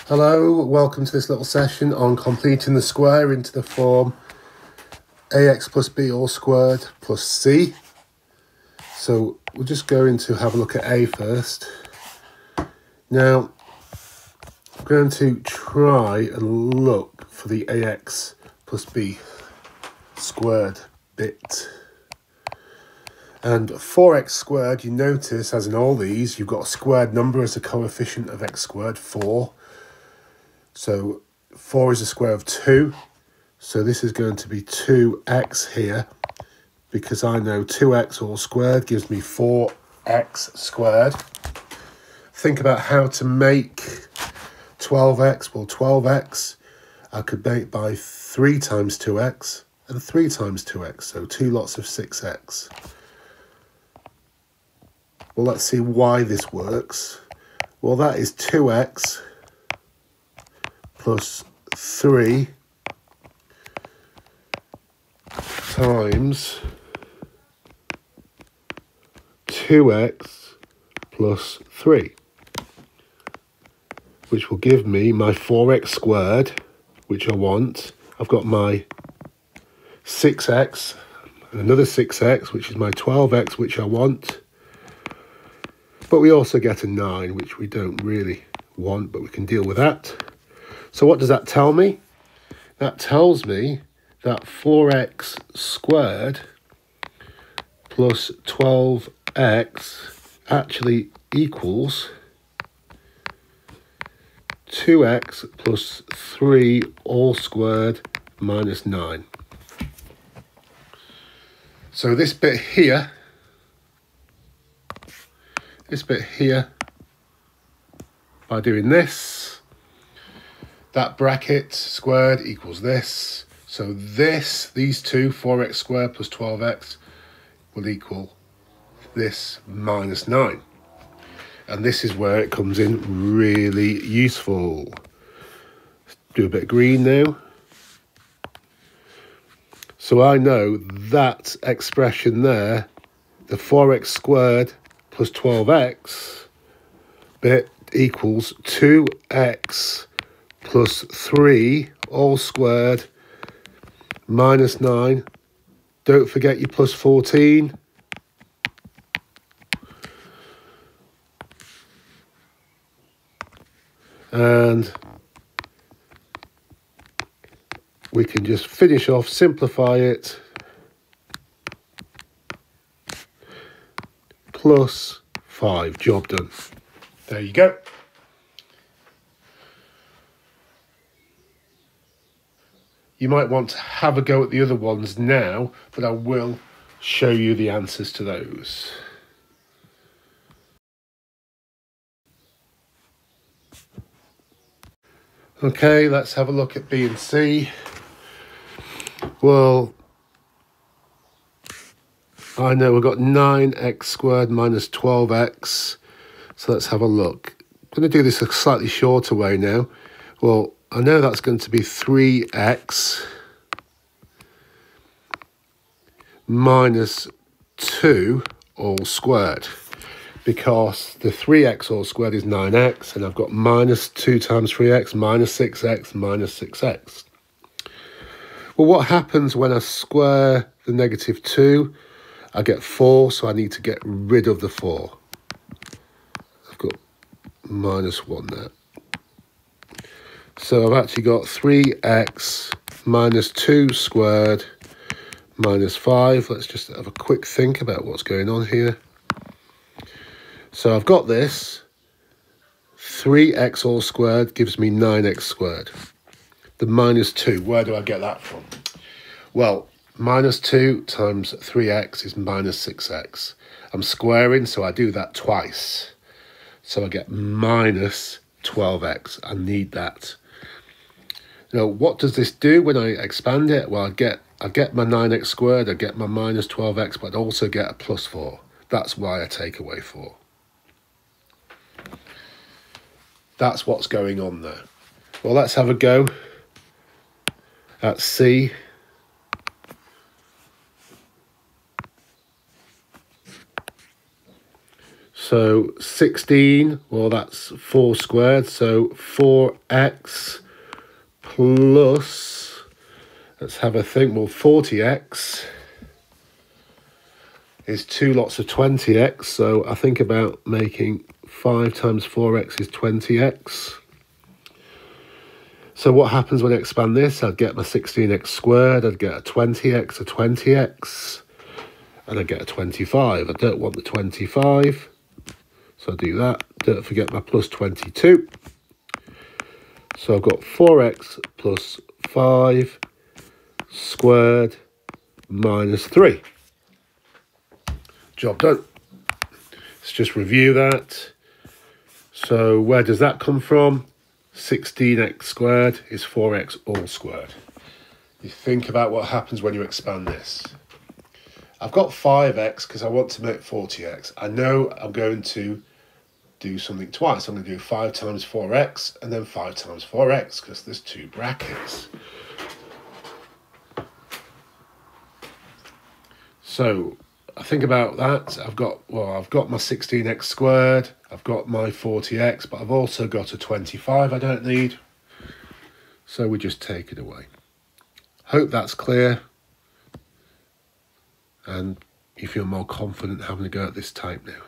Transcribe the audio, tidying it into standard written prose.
Hello, welcome to this little session on completing the square into the form ax plus b all squared plus c. So we'll just go into have a look at a first. Now, I'm going to try and look for the ax plus b squared bit. And 4x squared, you notice, as in all these, you've got a squared number as a coefficient of x squared, 4. So 4 is the square of 2. So this is going to be 2x here, because I know 2x all squared gives me 4x squared. Think about how to make 12x. Well, 12x I could make by 3 times 2x and 3 times 2x. So 2 lots of 6x. Well, let's see why this works. Well, that is 2x plus 3 times 2x plus 3, which will give me my 4x squared, which I want. I've got my 6x and another 6x, which is my 12x, which I want. But we also get a 9, which we don't really want, but we can deal with that. So what does that tell me? That tells me that 4x squared plus 12x actually equals 2x plus 3 all squared minus 9. So this bit here, by doing this, that bracket squared equals this. So these two, 4x squared plus 12x, will equal this minus 9. And this is where it comes in really useful. Let's do a bit of green now. So I know that expression there, the 4x squared plus 12x bit equals 2x plus 3 all squared minus 9. Don't forget your plus 14. And we can just finish off, simplify it. Plus 5, job done. There you go. You might want to have a go at the other ones now, but I will show you the answers to those. Okay, let's have a look at B and C. Well, I know we've got 9x squared minus 12x. So let's have a look. I'm going to do this a slightly shorter way now. Well, I know that's going to be 3x minus 2 all squared, because the 3x all squared is 9x, and I've got minus 2 times 3x, minus 6x, minus 6x. Well, what happens when I square the negative 2? I get 4, so I need to get rid of the 4. I've got minus 1 there. So I've actually got 3x minus 2 squared minus 5. Let's just have a quick think about what's going on here. So I've got this. 3x all squared gives me 9x squared. The minus 2, where do I get that from? Well, minus 2 times 3x is minus 6x. I'm squaring, so I do that twice. So I get minus 12x. I need that. Now, what does this do when I expand it? Well, I get my 9x squared, I get my minus 12x, but I also get a plus 4. That's why I take away 4. That's what's going on there. Well, let's have a go at C. So 16, well, that's 4 squared. So 4x plus, let's have a think, well, 40x is 2 lots of 20x. So I think about making 5 times 4x is 20x. So what happens when I expand this? I'd get my 16x squared, I'd get a 20x, and I'd get a 25. I don't want the 25, so I'll do that. Don't forget my plus 22. So I've got 4x plus 5 squared minus 3. Job done. Let's just review that. So where does that come from? 16x squared is 4x all squared. You think about what happens when you expand this. I've got 5x because I want to make 40x. I know I'm going to do something twice. I'm going to do 5 times 4x and then 5 times 4x because there's 2 brackets. So I think about that. I've got my 16x squared, I've got my 40x, but I've also got a 25 I don't need. So we just take it away. Hope that's clear. And you feel more confident having a go at this type now.